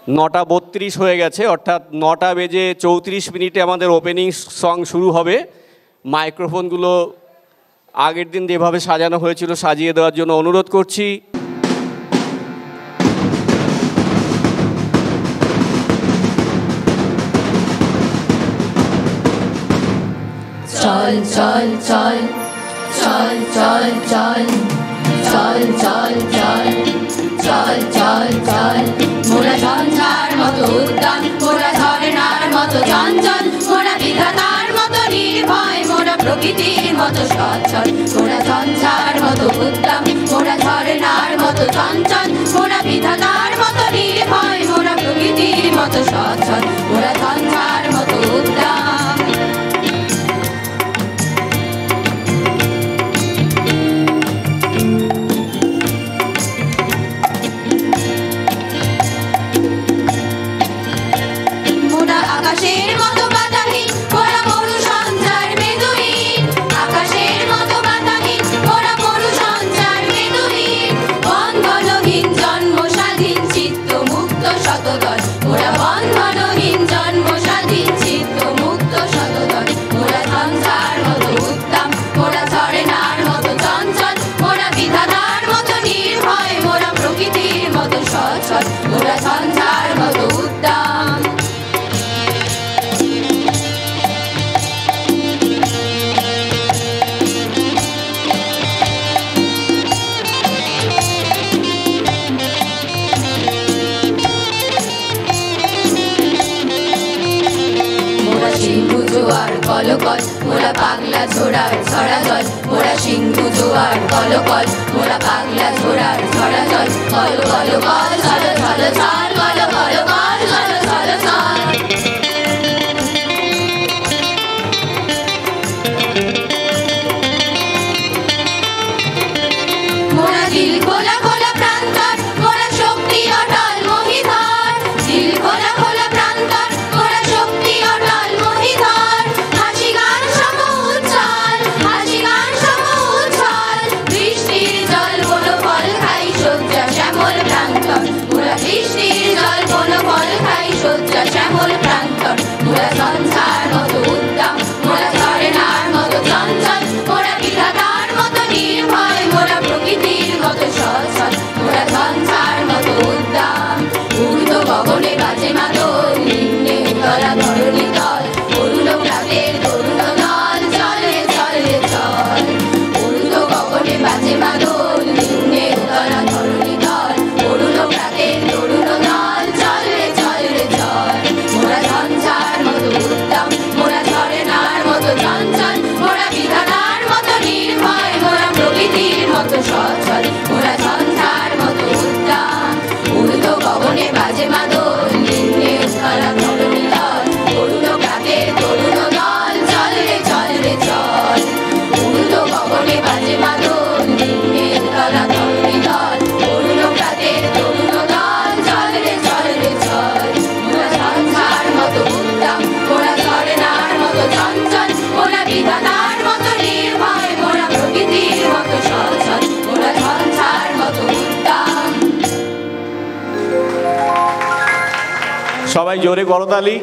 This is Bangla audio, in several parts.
9:32 হয়ে গেছে, অর্থাৎ 9:34 আমাদের ওপেনিং সং শুরু হবে। মাইক্রোফোনগুলো আগের দিন যেভাবে সাজানো হয়েছিল সাজিয়ে দেওয়ার জন্য অনুরোধ করছি। চল চল চল চল চল চল চল চল চল চল চল চল মোরা ঝঞ্ঝার মতো উদ্দাম, মোরা ঝরনার মতো চঞ্চল, মোরা বিধাতার মতো নির্ভয়, মোরা প্রকৃতির মতো সচ্ছল। মোরা ঝঞ্ঝার মতো উদ্দাম, মোরা ঝরনার মতো চঞ্চল, মোরা বিধাতার মতো নির্ভয়, মোরা প্রকৃতির মতো সচ্ছল। মোরা ঝঞ্ঝার মতো উদ্দাম। আকাশের মতো বাতাহীন মোরা মরু সঞ্চার বেদুইন, আকাশের মতো বাতাহীন মোরা মরু সঞ্চার বেদুইন। বন্ধনহীন জন্ম স্বাধীন চিত্ত মুক্ত শতদল, মোরা বন্ধনহীন জন্ম স্বাধীন চিত্ত মুক্ত শতদল। মোরা ঝঞ্ঝার মতো উদ্দাম, মোরা ঝরনার মতো চঞ্চল, মোরা বিধাতার মতো নির্ভয়, মোরা প্রকৃতির মতো সচ্ছল। মোরা ঝঞ্ঝার মতো উদ্দাম। সিন্ধু জোয়ার কলকল মোরা পাগলা ঝোড়ার ঝরা জল, মোরা সিন্ধু জোয়ার কলকল মোরা পাগলা ঝোড়ার ঝরা জল। কল কল কল ঝল ঝল ঝল কল কল কল ঝল ঝল ঝল। মোরা দিল খোলা খোলা প্রান্তর, মোরা শক্তি অটল মহিধর, দিল খোলা খোলা প্রান্তর মোরা শক্তি অটল মহিধর। হাসি গান সম উজ্জ্বল, হাসি গান সম উজ্জ্বল, বৃষ্টির জল কোনো ফল খাই শয্যা শ্যামল প্রান্তর, মোরা বৃষ্টির জল কোনো ফল খাই শয্যা শ্যামল প্রান্তর। মোরা ঝঞ্ঝার মতো উদ্দাম, মোরা ঝরনার মতো চঞ্চল, মোরা বিধাতার মতো নির্ভয়, মোরা প্রকৃতির মতো সচ্ছল। মোরা ঝঞ্ঝার মতো উদ্দাম। ঊর্ধ্ব গগনে বাজে মাদল, নিম্নে উতলা ধরণী তল, অরুণ প্রাতের তরুণ দল, চলে চলে চল। ঊর্ধ্ব গগনে বাজে মাদল, নিম্নে উতলা ধরণী তল, অরুণ প্রাতের তরুণ দল, চলে চলে চল। মোরা ঝঞ্ঝার মতো উদ্দাম, মোরা ঝরনার মতো চঞ্চল, মোরা বিধাতার মতো নির্ভয়, মোরা প্রকৃতির মতো সচ্ছল। মোরা ঝঞ্ঝার মতো উদ্দাম। ঊর্ধ্ব গগনে বাজে মাদল, নিম্নে উতলা ধরণী তল, অরুণ প্রাতের তরুণ দল, চল রে চল রে চল। ঊর্ধ্ব গগনে বাজে মাদল, নিম্নে উতলা ধরণী তল, অরুণ প্রাতের তরুণ দল, চল রে চল রে চল। মোরা ঝঞ্ঝার মতো উদ্দাম, মোরা ঝরনার মতো চঞ্চল, মোরা বিধাতার মতো নির্ভয়, মোরা প্রকৃতির মতো সচ্ছল। মোরা ঝঞ্ঝার মতো উদ্দাম। সবাই জোরে করতালি।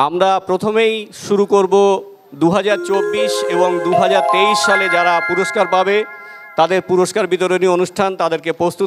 আমরা প্রথমেই শুরু করব 2024 এবং 2023 সালে যারা পুরস্কার পাবে তাদের পুরস্কার বিতরণী অনুষ্ঠান। তাদেরকে প্রস্তুত